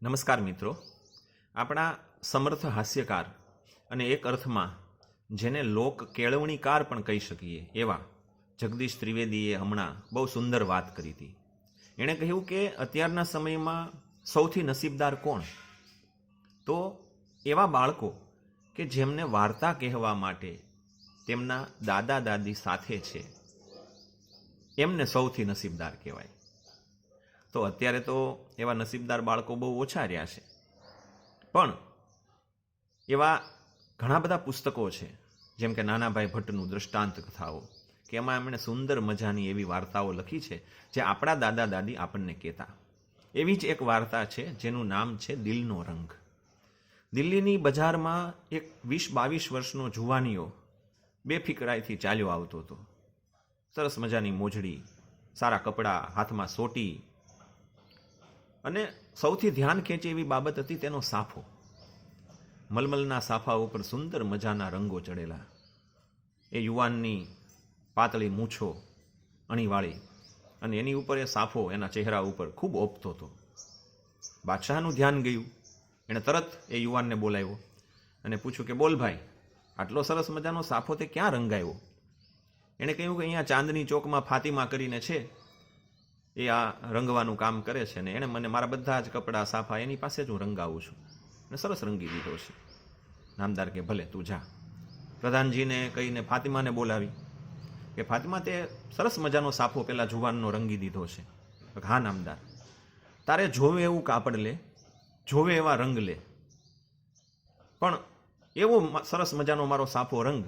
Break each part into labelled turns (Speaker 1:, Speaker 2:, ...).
Speaker 1: નમસ્કાર મિત્રો, આપણા સમર્થ હાસ્યકાર અને એક અર્થમાં જેને લોક કેળવણીકાર પણ કહી શકીએ એવા જગદીશ ત્રિવેદીએ હમણાં બહુ સુંદર વાત કરી હતી. એણે કહ્યું કે અત્યારના સમયમાં સૌથી નસીબદાર કોણ? તો એવા બાળકો કે જેમને વાર્તા કહેવા માટે તેમના દાદા દાદી સાથે છે, એમને સૌથી નસીબદાર કહેવાય. તો અત્યારે તો એવા નસીબદાર બાળકો બહુ ઓછા રહ્યા છે, પણ એવા ઘણા બધા પુસ્તકો છે, જેમ કે નાનાભાઈ ભટ્ટનું દ્રષ્ટાંત કથાઓ, કે એમાં એમણે સુંદર મજાની એવી વાર્તાઓ લખી છે જે આપણા દાદા દાદી આપણને કહેતા. એવી જ એક વાર્તા છે જેનું નામ છે દિલનો રંગ. દિલ્હીની બજારમાં એક 20-22 વર્ષનો જુવાનીઓ બેફિકરાઈથી ચાલ્યો આવતો હતો. સરસ મજાની મોજડી, સારા કપડાં, હાથમાં સોટી, અને સૌથી ધ્યાન ખેંચે એવી બાબત હતી તેનો સાફો. મલમલના સાફા ઉપર સુંદર મજાના રંગો ચડેલા. એ યુવાનની પાતળી મૂછો અણીવાળી, અને એની ઉપર એ સાફો એના ચહેરા ઉપર ખૂબ ઓપતો હતો. બાદશાહનું ધ્યાન ગયું. એણે તરત એ યુવાનને બોલાવ્યો અને પૂછ્યું કે બોલ ભાઈ, આટલો સરસ મજાનો સાફો તે ક્યાં રંગાવ્યો? એણે કહ્યું કે અહીંયા ચાંદની ચોકમાં ફાતિમા કરીને છે, એ આ રંગવાનું કામ કરે છે, ને એણે મને મારા બધા જ કપડાં સાફા એની પાસે જ હું રંગાવું છું, ને સરસ રંગી દીધો છે. નામદાર કે ભલે તું જા. પ્રધાનજીને કહીને ફાતિમાને બોલાવી કે ફાતિમા, તે સરસ મજાનો સાફો પેલા જુવાનનો રંગી દીધો છે. હા નામદાર, તારે જોવે એવું કાપડ લે, જોવે એવા રંગ લે, પણ એવો સરસ મજાનો મારો સાફો રંગ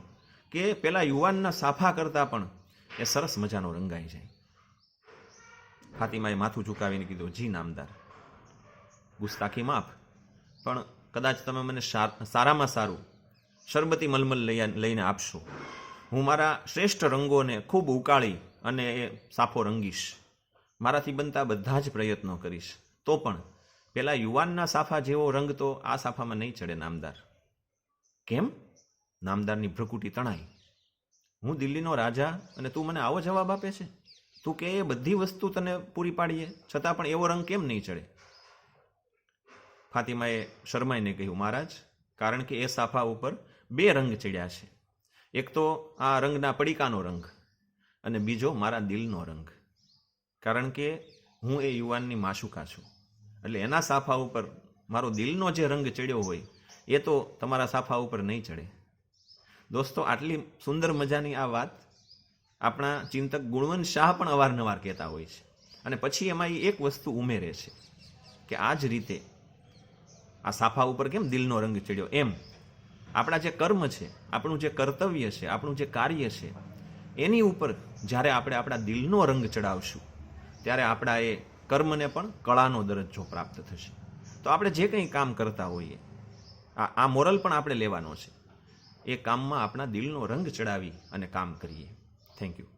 Speaker 1: કે પેલા યુવાનના સાફા કરતાં પણ એ સરસ મજાનો રંગાઈ જાય. ફાતિમાએ માથું ઝુકાવીને કીધું, જી નામદાર, ગુસ્તાખી માફ, પણ કદાચ તમે મને સારામાં સારું શરબતી મલમલ લઈને આપશો. હું મારા શ્રેષ્ઠ રંગોને ખૂબ ઉકાળી અને એ સાફો રંગીશ. મારાથી બનતા બધા જ પ્રયત્નો કરીશ, તો પણ પેલા યુવાનના સાફા જેવો રંગ તો આ સાફામાં નહીં ચડે નામદાર. કેમ? નામદારની ભ્રુકુટી તણાઈ. હું દિલ્હીનો રાજા અને તું મને આવો જવાબ આપે છે? તું કે એ બધી વસ્તુ તને પૂરી પાડીએ છતાં પણ એવો રંગ કેમ નહીં ચડે? ફાતિમાએ શરમાઈને કહ્યું, મહારાજ, કારણ કે એ સાફા ઉપર 2 રંગ ચડ્યા છે. એક તો આ રંગના પડીકાનો રંગ, અને બીજો મારા દિલનો રંગ. કારણ કે હું એ યુવાનની માશુકા છું, એટલે એના સાફા ઉપર મારો દિલનો જે રંગ ચડ્યો હોય એ તો તમારા સાફા ઉપર નહીં ચડે. દોસ્તો, આટલી સુંદર મજાની આ વાત આપણા ચિંતક ગુણવંત શાહ પણ અવારનવાર કહેતા હોય છે, અને પછી એમાં એક વસ્તુ ઉમેરે છે કે આ જ રીતે આ સાફા ઉપર કેમ દિલનો રંગ ચડ્યો, એમ આપણા જે કર્મ છે, આપણું જે કર્તવ્ય છે, આપણું જે કાર્ય છે, એની ઉપર જ્યારે આપણે આપણા દિલનો રંગ ચડાવશું ત્યારે આપણા એ કર્મને પણ કળાનો દરજ્જો પ્રાપ્ત થશે. તો આપણે જે કંઈ કામ કરતા હોઈએ, આ મોરલ પણ આપણે લેવાનો છે. એ કામમાં આપણા દિલનો રંગ ચડાવી અને કામ કરીએ. Thank you.